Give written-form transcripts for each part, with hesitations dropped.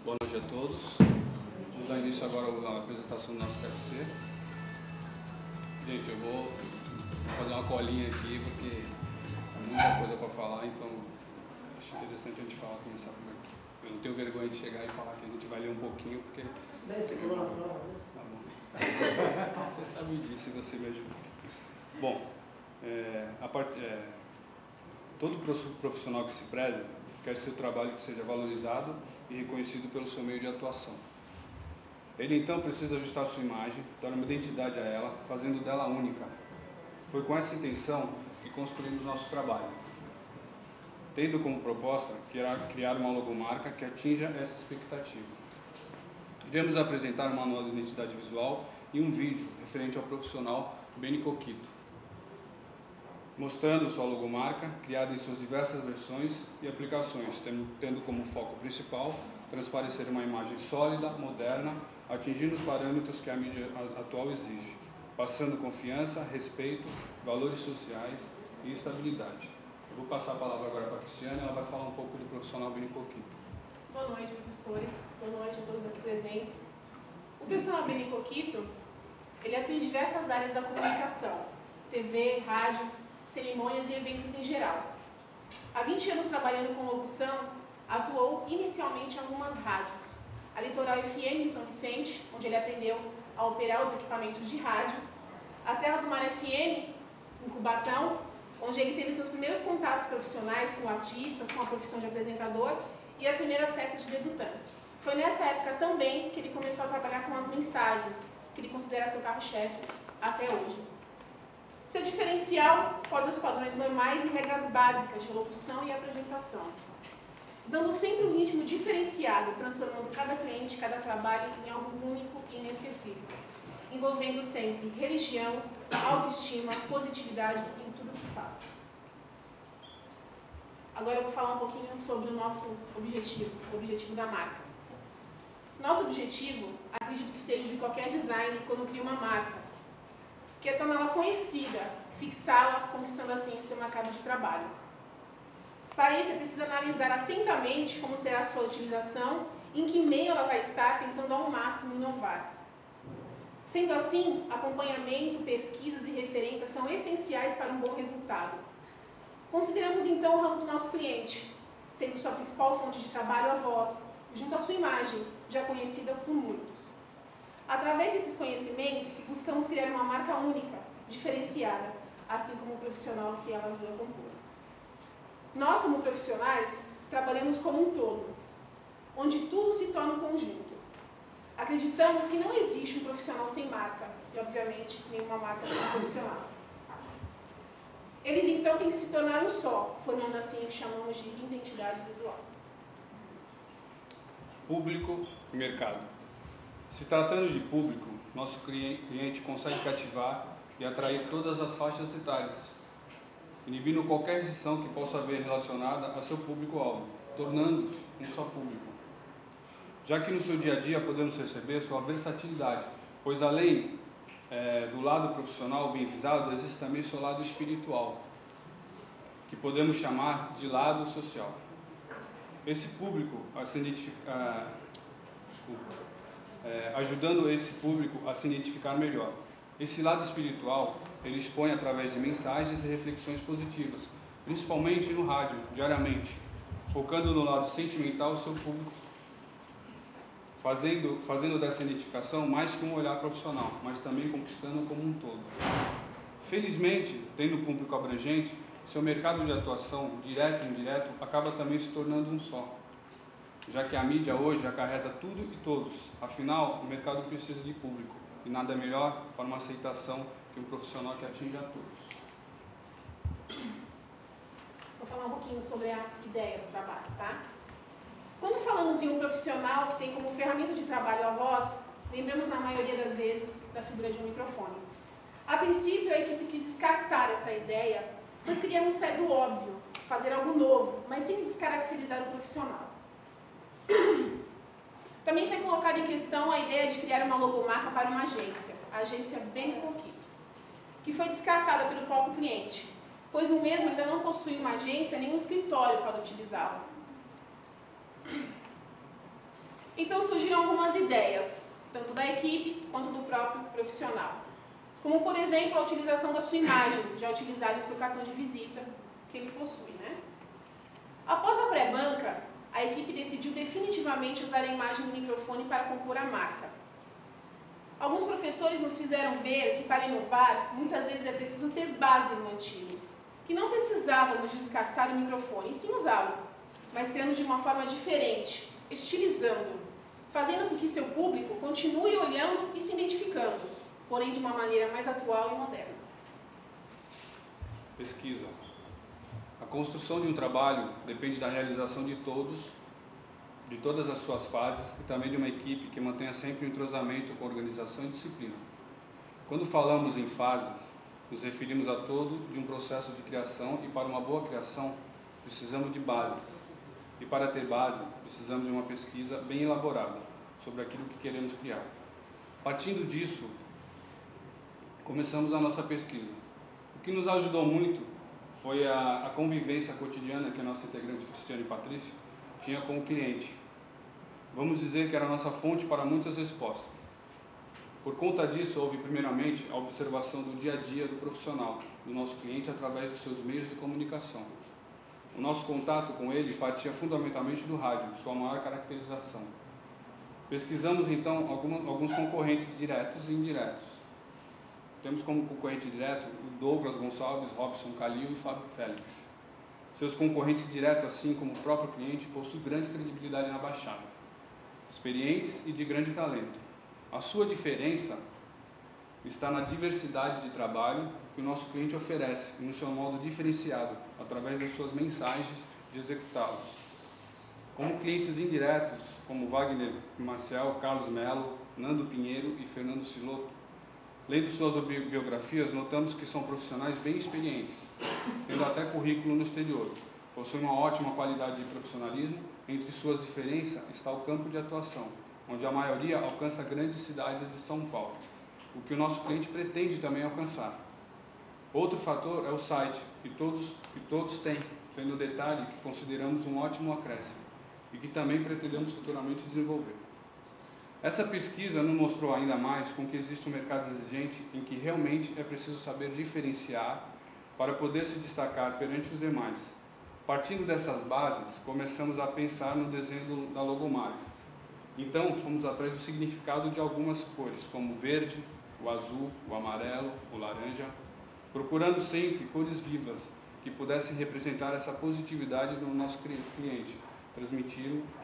Boa noite a todos. Vamos dar início agora à apresentação do nosso TFC. Gente, eu vou fazer uma colinha aqui porque há muita coisa para falar, então acho interessante a gente começar por aqui. Eu não tenho vergonha de chegar e falar que a gente vai ler um pouquinho, porque... Desce aqui lá. Tá bom. Você sabe disso, você me ajuda. Bom, todo profissional que se preze quer seu trabalho que seja valorizado e reconhecido pelo seu meio de atuação. Ele então precisa ajustar sua imagem, dar uma identidade a ela, fazendo dela única. Foi com essa intenção que construímos nosso trabalho, tendo como proposta criar uma logomarca que atinja essa expectativa. Iremos apresentar um manual de identidade visual e um vídeo referente ao profissional Benny Coquito, mostrando sua logomarca, criada em suas diversas versões e aplicações, tendo como foco principal transparecer uma imagem sólida, moderna, atingindo os parâmetros que a mídia atual exige, passando confiança, respeito, valores sociais e estabilidade. Eu vou passar a palavra agora para a Cristiane, ela vai falar um pouco do profissional Benny Coquito. Boa noite, professores. Boa noite a todos aqui presentes. O profissional Benny Coquito, ele atua em diversas áreas da comunicação, TV, rádio, cerimônias e eventos em geral. Há 20 anos trabalhando com locução, atuou inicialmente em algumas rádios. A Litoral FM em São Vicente, onde ele aprendeu a operar os equipamentos de rádio. A Serra do Mar FM, em Cubatão, onde ele teve seus primeiros contatos profissionais com artistas, com a profissão de apresentador e as primeiras festas de debutantes. Foi nessa época também que ele começou a trabalhar com as mensagens, que ele considera seu carro-chefe até hoje. Seu diferencial foge aos padrões normais e regras básicas de locução e apresentação, dando sempre um ritmo diferenciado, transformando cada cliente, cada trabalho em algo único e inesquecível, envolvendo sempre religião, autoestima, positividade em tudo que faz. Agora eu vou falar um pouquinho sobre o nosso objetivo, o objetivo da marca. Nosso objetivo, acredito que seja de qualquer design quando cria uma marca, que é torná-la conhecida, fixá-la, conquistando assim o seu mercado de trabalho. Para isso, é preciso analisar atentamente como será a sua utilização e em que meio ela vai estar, tentando ao máximo inovar. Sendo assim, acompanhamento, pesquisas e referências são essenciais para um bom resultado. Consideramos então o ramo do nosso cliente, sendo sua principal fonte de trabalho a voz, junto à sua imagem, já conhecida por muitos. Através desses conhecimentos, buscamos criar uma marca única, diferenciada, assim como o profissional que ela ajuda a compor. Nós, como profissionais, trabalhamos como um todo, onde tudo se torna um conjunto. Acreditamos que não existe um profissional sem marca, e, obviamente, nenhuma marca sem um profissional. Eles, então, têm que se tornar um só, formando assim o que chamamos de identidade visual. Público e mercado. Se tratando de público, nosso cliente consegue cativar e atrair todas as faixas etárias, inibindo qualquer restrição que possa haver relacionada a seu público-alvo, tornando-se um só público. Já que no seu dia a dia podemos perceber sua versatilidade, pois além do lado profissional bem visado, existe também seu lado espiritual, que podemos chamar de lado social. Esse público a se identificar, ajudando esse público a se identificar melhor. Esse lado espiritual, ele expõe através de mensagens e reflexões positivas, principalmente no rádio, diariamente, focando no lado sentimental do seu público, fazendo dessa identificação mais que um olhar profissional, mas também conquistando como um todo. Felizmente, tendo público abrangente, seu mercado de atuação, direto e indireto, acaba também se tornando um só, já que a mídia hoje acarreta tudo e todos. Afinal, o mercado precisa de público, e nada melhor para uma aceitação que um profissional que atinja a todos. Vou falar um pouquinho sobre a ideia do trabalho, tá? Quando falamos em um profissional que tem como ferramenta de trabalho a voz, lembramos na maioria das vezes da figura de um microfone. A princípio, a equipe quis descartar essa ideia, pois queríamos sair do óbvio, fazer algo novo, mas sem descaracterizar o profissional. Também foi colocada em questão a ideia de criar uma logomarca para uma agência, a agência Benny Coquito, que foi descartada pelo próprio cliente, pois o mesmo ainda não possui uma agência nem um escritório para utilizá-lo. Então surgiram algumas ideias, tanto da equipe quanto do próprio profissional. Como, por exemplo, a utilização da sua imagem, já utilizada em seu cartão de visita, que ele possui, né? Após a pré-banca, a equipe decidiu definitivamente usar a imagem do microfone para compor a marca. Alguns professores nos fizeram ver que, para inovar, muitas vezes é preciso ter base no antigo, que não precisávamos descartar o microfone, e sim usá-lo, mas criando de uma forma diferente, estilizando, fazendo com que seu público continue olhando e se identificando, porém de uma maneira mais atual e moderna. Pesquisa. A construção de um trabalho depende da realização de todas as suas fases e também de uma equipe que mantenha sempre um entrosamento com organização e disciplina. Quando falamos em fases, nos referimos a todo de um processo de criação e para uma boa criação precisamos de bases. E para ter base, precisamos de uma pesquisa bem elaborada sobre aquilo que queremos criar. Partindo disso, começamos a nossa pesquisa. O que nos ajudou muito foi a convivência cotidiana que a nossa integrante Cristiane Patrício tinha com o cliente. Vamos dizer que era a nossa fonte para muitas respostas. Por conta disso, houve primeiramente a observação do dia a dia do profissional, do nosso cliente, através dos seus meios de comunicação. O nosso contato com ele partia fundamentalmente do rádio, sua maior caracterização. Pesquisamos então alguns concorrentes diretos e indiretos. Temos como concorrente direto o Douglas Gonçalves, Robson Calil e Fábio Félix. Seus concorrentes diretos, assim como o próprio cliente, possuem grande credibilidade na Baixada, experientes e de grande talento. A sua diferença está na diversidade de trabalho que o nosso cliente oferece e no seu modo diferenciado, através das suas mensagens de executá-los. Como clientes indiretos, como Wagner Maciel, Carlos Melo, Nando Pinheiro e Fernando Siloto, lendo suas biografias, notamos que são profissionais bem experientes, tendo até currículo no exterior. Possuem uma ótima qualidade de profissionalismo. Entre suas diferenças está o campo de atuação, onde a maioria alcança grandes cidades de São Paulo, o que o nosso cliente pretende também alcançar. Outro fator é o site, que todos têm, sendo o detalhe que consideramos um ótimo acréscimo e que também pretendemos futuramente desenvolver. Essa pesquisa nos mostrou ainda mais com que existe um mercado exigente em que realmente é preciso saber diferenciar para poder se destacar perante os demais. Partindo dessas bases, começamos a pensar no desenho da logomarca. Então, fomos atrás do significado de algumas cores, como o verde, o azul, o amarelo, o laranja, procurando sempre cores vivas que pudessem representar essa positividade do nosso cliente,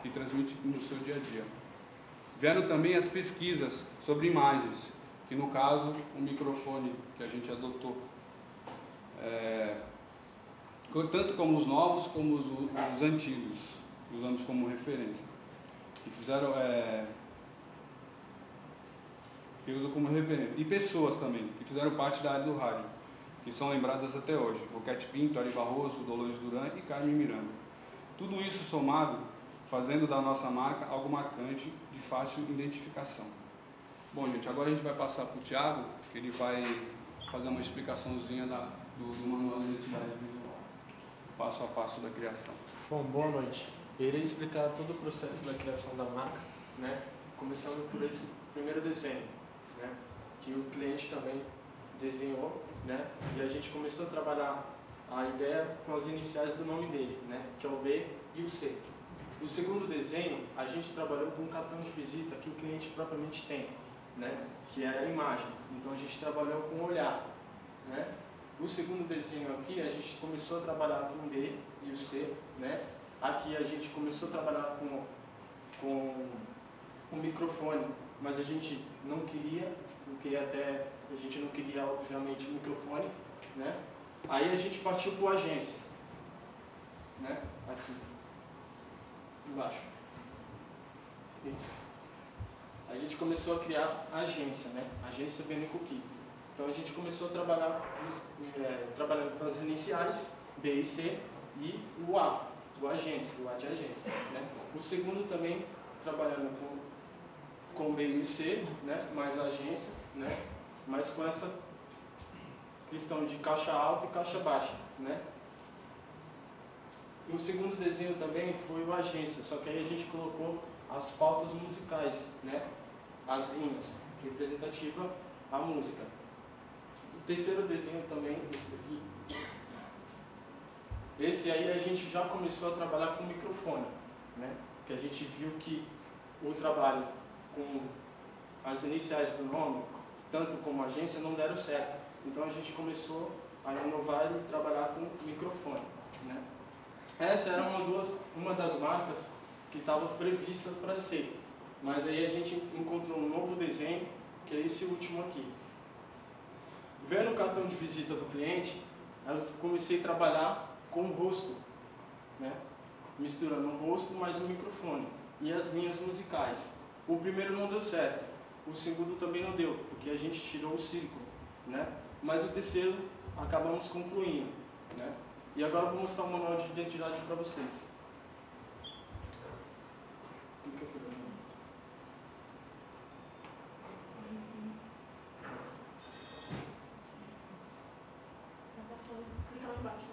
que transmite no seu dia a dia. Vieram também as pesquisas sobre imagens, que no caso, o microfone que a gente adotou, tanto como os novos como os antigos, usamos como referência. Que fizeram, que usam como referência. E pessoas também, que fizeram parte da área do rádio, que são lembradas até hoje. Roquete Pinto, Ari Barroso, Dolores Duran e Carmen Miranda. Tudo isso somado, fazendo da nossa marca algo marcante, de fácil identificação. Bom, gente, agora a gente vai passar para o Thiago, que ele vai fazer uma explicação,zinha do manual de identidade visual, passo a passo da criação. Bom, boa noite. Eu irei explicar todo o processo da criação da marca, né? Começando por esse primeiro desenho, né? Que o cliente também desenhou, né? E a gente começou a trabalhar a ideia com as iniciais do nome dele, né? Que é o B e o C. O segundo desenho, a gente trabalhou com um cartão de visita que o cliente propriamente tem, né? Que é a imagem. Então a gente trabalhou com o olhar, né? O segundo desenho aqui, a gente começou a trabalhar com o D e o C, né? Aqui a gente começou a trabalhar com o microfone, mas a gente não queria, porque até a gente não queria, obviamente, o microfone, né? Aí a gente partiu para a agência, né? Aqui, embaixo. Isso. A gente começou a criar a agência, né? Agência Benecoqui. Então a gente começou a trabalhar trabalhando com as iniciais, B e C, e o A, o agência, o A de agência, né? O segundo também trabalhando com B e C, né? Mais a agência, né? Mas com essa questão de caixa alta e caixa baixa, né? O segundo desenho também foi o agência, só que aí a gente colocou as pautas musicais, né? As linhas, representativa à música. O terceiro desenho também, esse daqui. Esse aí a gente já começou a trabalhar com microfone, né? Que a gente viu que o trabalho com as iniciais do nome, tanto como agência, não deram certo. Então a gente começou a inovar e trabalhar com microfone, né? Essa era uma das marcas que estava prevista para ser, mas aí a gente encontrou um novo desenho, que é esse último aqui. Vendo o cartão de visita do cliente, eu comecei a trabalhar com o rosto, né? Misturando o rosto mais o microfone e as linhas musicais. O primeiro não deu certo, o segundo também não deu, porque a gente tirou o círculo, né? Mas o terceiro acabamos concluindo, né? E agora eu vou mostrar um manual de identidade para vocês. Clica lá embaixo.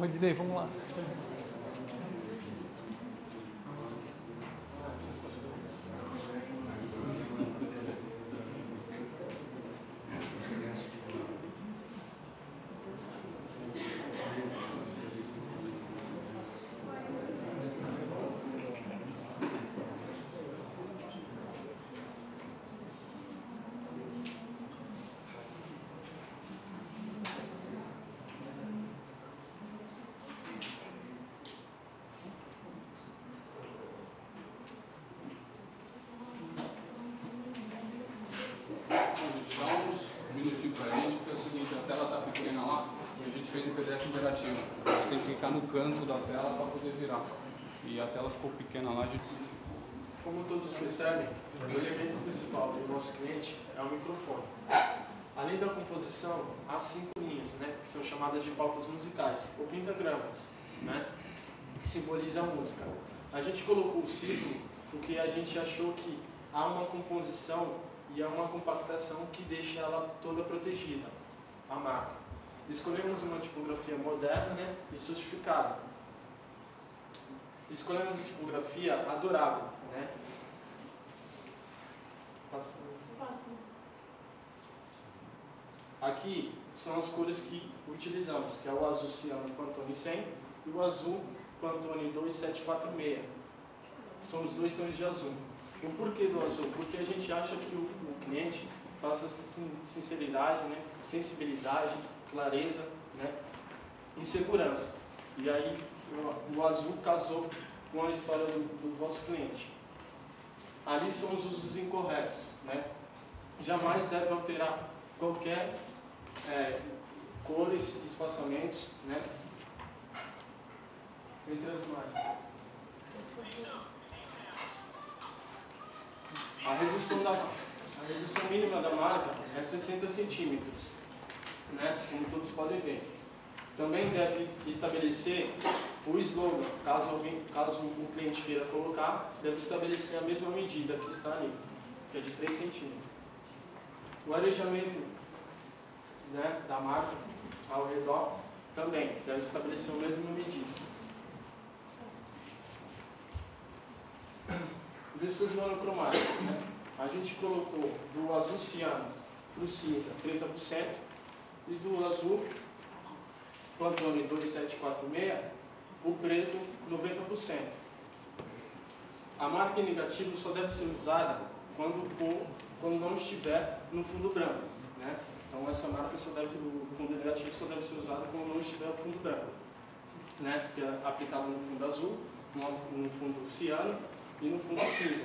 Rodinei, vamos lá. Fez em PDF interativo. Você tem que clicar no canto da tela para poder virar. E a tela ficou pequena lá, a gente... Como todos percebem, o elemento principal do nosso cliente é o microfone. Além da composição, há 5 linhas, né, que são chamadas de pautas musicais, ou pentagramas, né, que simbolizam a música. A gente colocou o círculo porque a gente achou que há uma composição e há uma compactação que deixa ela toda protegida, a marca. Escolhemos uma tipografia moderna, né, e sofisticada. Escolhemos a tipografia adorável, né? Aqui são as cores que utilizamos, que é o azul ciano Pantone 100 e o azul Pantone 2746. São os dois tons de azul. O porquê do azul? Porque a gente acha que o cliente passa sinceridade, né, sensibilidade, clareza, né, e segurança. E aí o azul casou com a história do vosso cliente. Ali são os usos incorretos, né? Jamais deve alterar qualquer cores, espaçamentos, né, entre as imagens. A redução mínima da marca é 60 centímetros. Né? Como todos podem ver. Também deve estabelecer o slogan, caso o cliente queira colocar, deve estabelecer a mesma medida que está ali, que é de 3 centímetros. O arejamento, né, da marca ao redor também deve estabelecer a mesma medida. Versões monocromáticas, né? A gente colocou do azul ciano para o cinza 30% e do azul Pantone 2746, o preto 90%. A marca em negativo só deve ser usada quando não estiver no fundo branco, né? Então essa marca o fundo negativo só deve ser usado quando não estiver no fundo branco, né? Que é aplicado no fundo azul, no fundo ciano e no fundo cinza.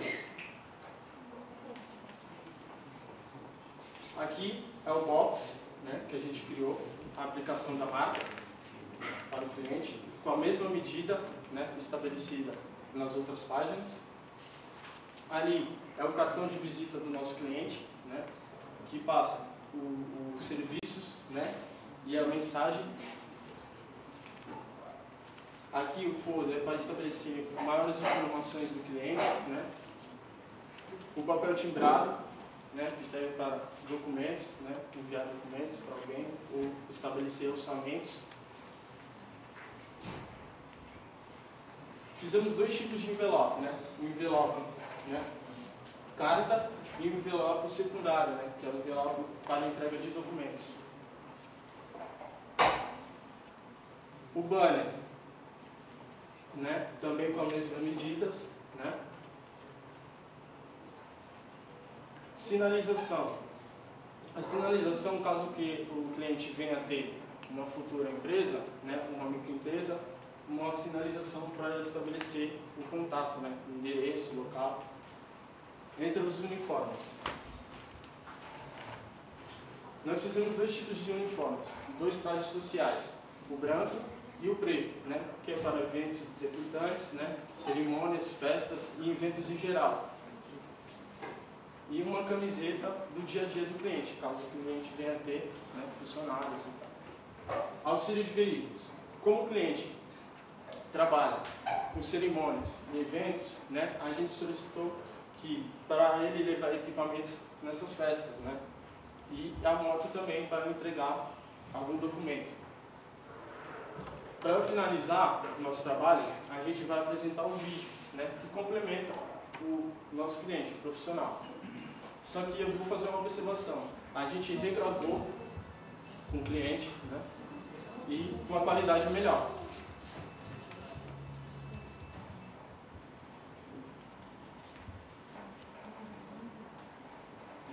Aqui é o box, né, que a gente criou, a aplicação da marca para o cliente, com a mesma medida, né, estabelecida nas outras páginas. Ali é o cartão de visita do nosso cliente, né, que passa os serviços, né, e a mensagem. Aqui o folder é para estabelecer maiores informações do cliente, né? O papel timbrado, né, que serve para documentos, né, enviar documentos para alguém ou estabelecer orçamentos. Fizemos 2 tipos de envelope, né? O envelope, né, carta e o envelope secundário, né, que é o envelope para entrega de documentos. O banner, né, também com as mesmas medidas, né? Sinalização. A sinalização, caso que o cliente venha a ter uma futura empresa, né, uma microempresa, uma sinalização para estabelecer o contato, né, endereço, local, entre os uniformes. Nós fizemos 2 tipos de uniformes, 2 trajes sociais, o branco e o preto, né, que é para eventos importantes, né, cerimônias, festas e eventos em geral. E uma camiseta do dia a dia do cliente, caso o cliente venha a ter, né, funcionários e tal. Auxílio de veículos. Como o cliente trabalha com cerimônias e eventos, né, a gente solicitou que para ele levar equipamentos nessas festas, né, e a moto também para entregar algum documento. Para finalizar o nosso trabalho, a gente vai apresentar um vídeo, né, que complementa o nosso cliente, o profissional. Só que eu vou fazer uma observação. A gente regravou com o cliente, né, e com uma qualidade melhor.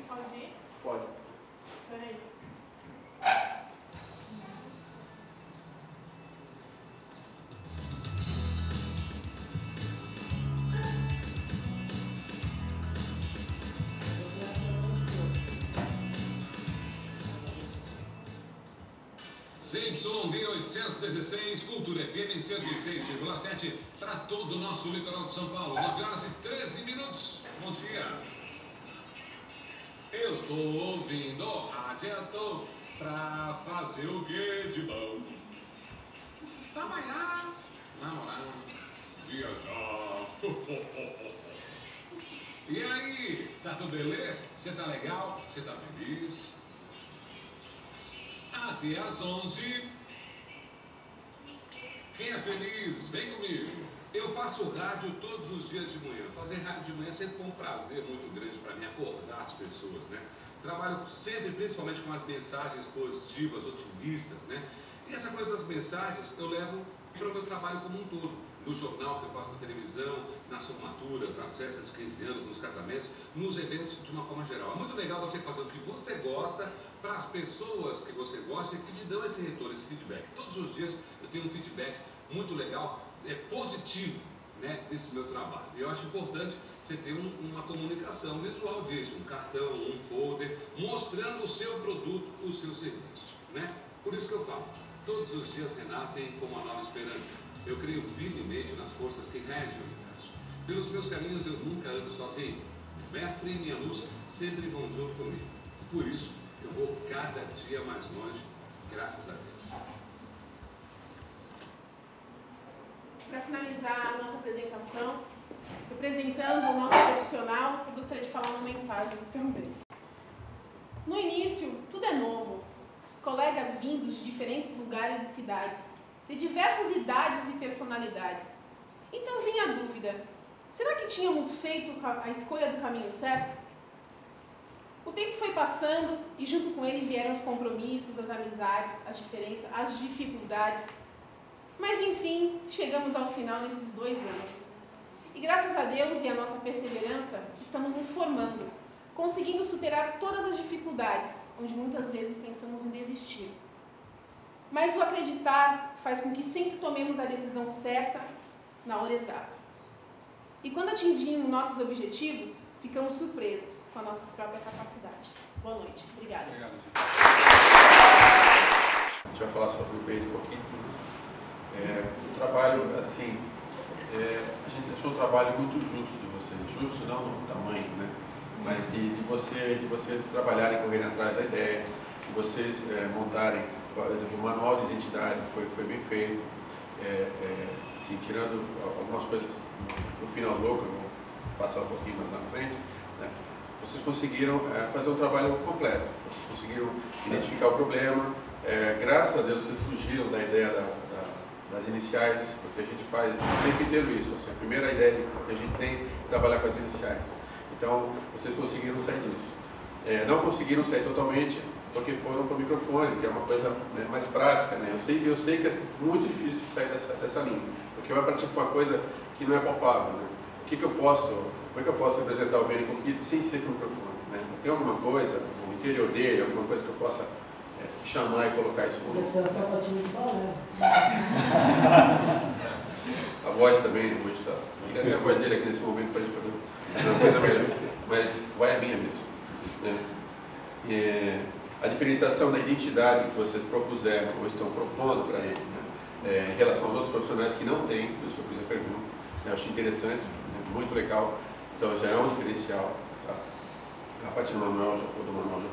Pode ir? Pode. Peraí. CYD 816, Cultura FM 106,7 para todo o nosso litoral de São Paulo. 9 horas e 13 minutos. Bom dia. Eu tô ouvindo rádio, tô pra fazer o que de bom? Trabalhar, namorar, viajar. E aí, tá tudo beleza? Você tá legal? Você tá feliz? Até às 11. Quem é feliz, vem comigo. Eu faço rádio todos os dias de manhã. Fazer rádio de manhã sempre foi um prazer muito grande para mim, acordar as pessoas, né? Trabalho sempre, principalmente com as mensagens positivas, otimistas, né? E essa coisa das mensagens eu levo para o meu trabalho como um todo. No jornal que eu faço na televisão, nas formaturas, nas festas de 15 anos, nos casamentos, nos eventos de uma forma geral. É muito legal você fazer o que você gosta para as pessoas que você gosta e que te dão esse retorno, esse feedback. Todos os dias eu tenho um feedback muito legal, positivo, né, desse meu trabalho. Eu acho importante você ter uma comunicação visual disso, um cartão, um folder, mostrando o seu produto, o seu serviço, né? Por isso que eu falo, todos os dias renascem com uma nova esperança. Eu creio firmemente nas forças que regem o universo. Pelos meus caminhos eu nunca ando sozinho. O mestre e minha luz sempre vão junto comigo. Por isso eu vou cada dia mais longe, graças a Deus. finalizar a nossa apresentação, representando o nosso profissional, eu gostaria de falar uma mensagem também. No início, tudo é novo. Colegas vindos de diferentes lugares e cidades, de diversas idades e personalidades. Então vinha a dúvida, será que tínhamos feito a escolha do caminho certo? O tempo foi passando e junto com ele vieram os compromissos, as amizades, as diferenças, as dificuldades. Mas enfim, chegamos ao final nesses 2 anos. E graças a Deus e à nossa perseverança, estamos nos formando, conseguindo superar todas as dificuldades, onde muitas vezes pensamos em desistir. Mas o acreditar faz com que sempre tomemos a decisão certa na hora exata. E quando atingimos nossos objetivos, ficamos surpresos com a nossa própria capacidade. Boa noite. Obrigada. Obrigado, gente. A gente vai falar sobre o peito um pouquinho. O trabalho, assim, a gente achou um trabalho muito justo de vocês. Justo não no tamanho, né? Mas de vocês trabalharem, correrem atrás da ideia, de vocês montarem, por exemplo, o manual de identidade foi bem feito, assim, tirando algumas coisas no final louco, eu vou passar um pouquinho mais na frente, né? Vocês conseguiram fazer um trabalho completo, vocês conseguiram identificar o problema, graças a Deus vocês fugiram da ideia das iniciais, porque a gente faz o tempo inteiro isso, assim, a primeira ideia que a gente tem é trabalhar com as iniciais. Então, vocês conseguiram sair disso. Não conseguiram sair totalmente, porque foram para o microfone, que é uma coisa, né, mais prática, né? Eu sei que é muito difícil sair dessa linha, porque vai partir para uma coisa que não é palpável, né? Como é que eu posso representar o bem Coquito sem ser para o microfone, né? Tem alguma coisa no interior dele, alguma coisa que eu possa chamar e colocar isso no Esse é o sapatinho de balé. A voz também, hoje está. A voz dele aqui nesse momento para a gente poder uma coisa melhor, mas vai a minha mesmo, né? A diferenciação da identidade que vocês propuseram ou estão propondo para ele, né? Em relação aos outros profissionais que não têm, por isso que eu fiz a pergunta, eu achei interessante, né? Muito legal, então já é um diferencial. Tá? A partir do manual já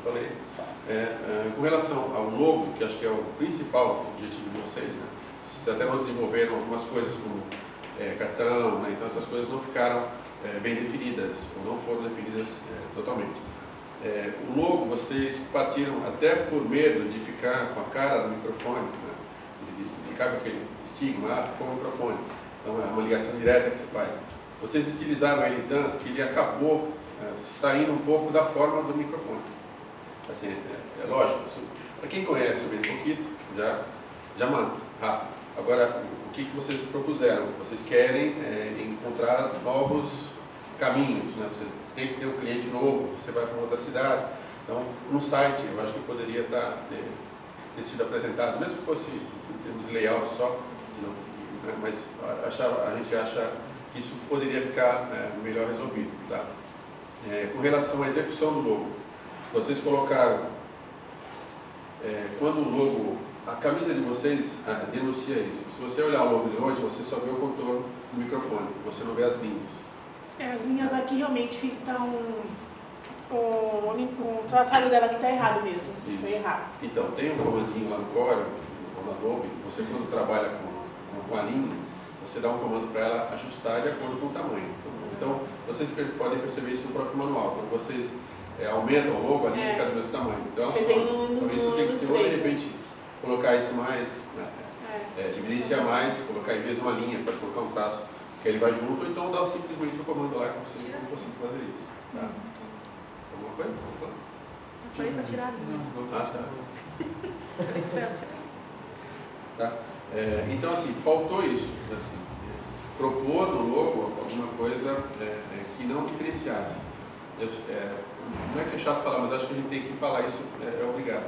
falei. Com relação ao logo, que acho que é o principal objetivo de vocês, né? Vocês até vão desenvolver algumas coisas como cartão, né? Então essas coisas não ficaram bem definidas, ou não foram definidas totalmente. O logo, vocês partiram até por medo de ficar com a cara do microfone, né? De ficar com aquele estigma com o microfone. Então é uma ligação direta que você faz. Vocês estilizaram ele tanto que ele acabou saindo um pouco da forma do microfone. Assim, é lógico, para quem conhece o Bem Coquito, já manda rápido. Agora, o que vocês propuseram? Vocês querem encontrar novos caminhos, né? Vocês tem que ter um cliente novo, você vai para outra cidade. Então, no site, eu acho que poderia ter sido apresentado, mesmo que fosse em termos de layout só, né? Mas a gente acha que isso poderia ficar melhor resolvido. Tá? Com relação à execução do logo, vocês colocaram, quando o logo, a camisa de vocês denuncia isso. Se você olhar o logo de hoje, você só vê o contorno do microfone, você não vê as linhas. As linhas aqui realmente ficam. O traçado dela aqui está errado mesmo. Foi errado. Então, tem um comandinho lá no Core, no Adobe, você quando trabalha com a linha, você dá um comando para ela ajustar de acordo com o tamanho. Então, vocês podem perceber isso no próprio manual. Quando vocês aumentam o logo, a linha fica do mesmo tamanho. Então, talvez isso tenha que ser, ou de repente, colocar isso mais, evidenciar mais, colocar em vez de uma linha para colocar um traço que ele vai junto, ou então dar simplesmente o comando lá que vocês não conseguem fazer isso. Tá? Alguma coisa? Eu falei para tirar a linha. Ah, tá. Tá? Então, assim, faltou isso. Assim, propor no logo alguma coisa que não diferenciasse. Não é que é chato falar, mas acho que a gente tem que falar isso, é obrigado.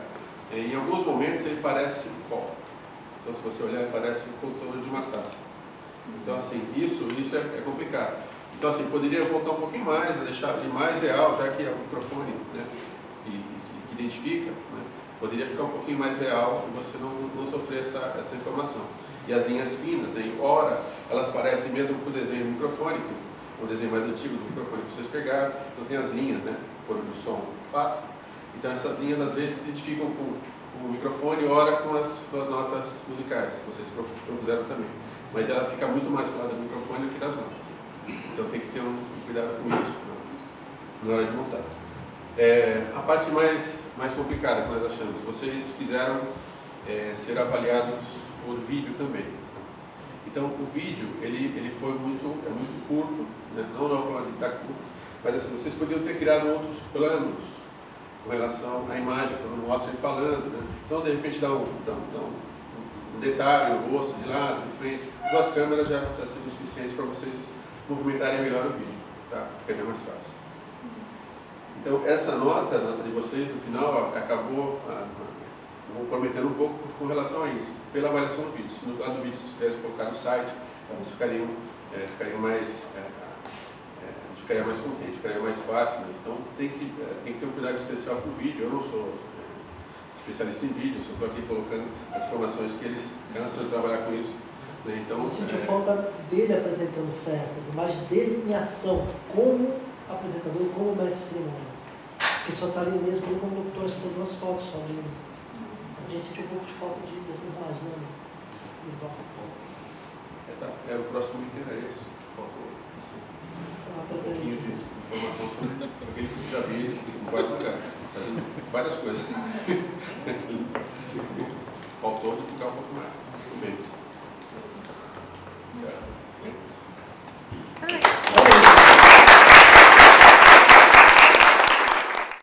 Em alguns momentos ele parece um copo. Então, se você olhar, ele parece um contorno de uma taça. Então, assim, isso é complicado. Então, assim, poderia voltar um pouquinho mais, deixar ele mais real, já que é o microfone, né, que identifica, né, poderia ficar um pouquinho mais real e você não sofrer essa informação. E as linhas finas, né, ora, elas parecem mesmo com o desenho do microfone, que é o desenho mais antigo do microfone que vocês pegaram, então tem as linhas, né, por onde o som passa. Então, essas linhas, às vezes, se identificam com o microfone, ora com as notas musicais, que vocês propuseram também. mas ela fica muito mais falada do microfone do que das notas. Então tem que ter um cuidado com isso na hora de montar. A parte mais complicada que nós achamos, vocês quiseram ser avaliados por vídeo também. Então o vídeo ele foi muito curto, né? Não falando de estar curto, mas assim, vocês poderiam ter criado outros planos com relação à imagem, quando mostra ele falando, né? Então de repente dá um detalhe no rosto, de lado, de frente. 2 câmeras já seria o suficiente para vocês movimentarem melhor o vídeo, tá? Fica mais fácil. Então essa nota de vocês no final acabou comprometendo um pouco com relação a isso, pela avaliação do vídeo. Se no lado do vídeo se tivesse colocado no site, talvez ficaria mais contente, ficaria mais fácil. Mas, então tem que ter um cuidado especial com o vídeo. Eu não sou especialista em vídeo, eu só estou aqui colocando as informações que eles cansam de trabalhar com isso. Né? Então, eu senti falta dele apresentando festas, imagens dele em ação, como apresentador, como mestre de cerimônias. Porque só está ali mesmo ele como locutor, escutando 2 fotos só dele. A gente sentiu um pouco de falta dessas imagens, né? O próximo item era esse. Faltou um pouquinho de informação sobre aquele que já vi em vários lugares, fazendo várias coisas. Faltou de ficar um pouco mais. Tudo bem. Certo.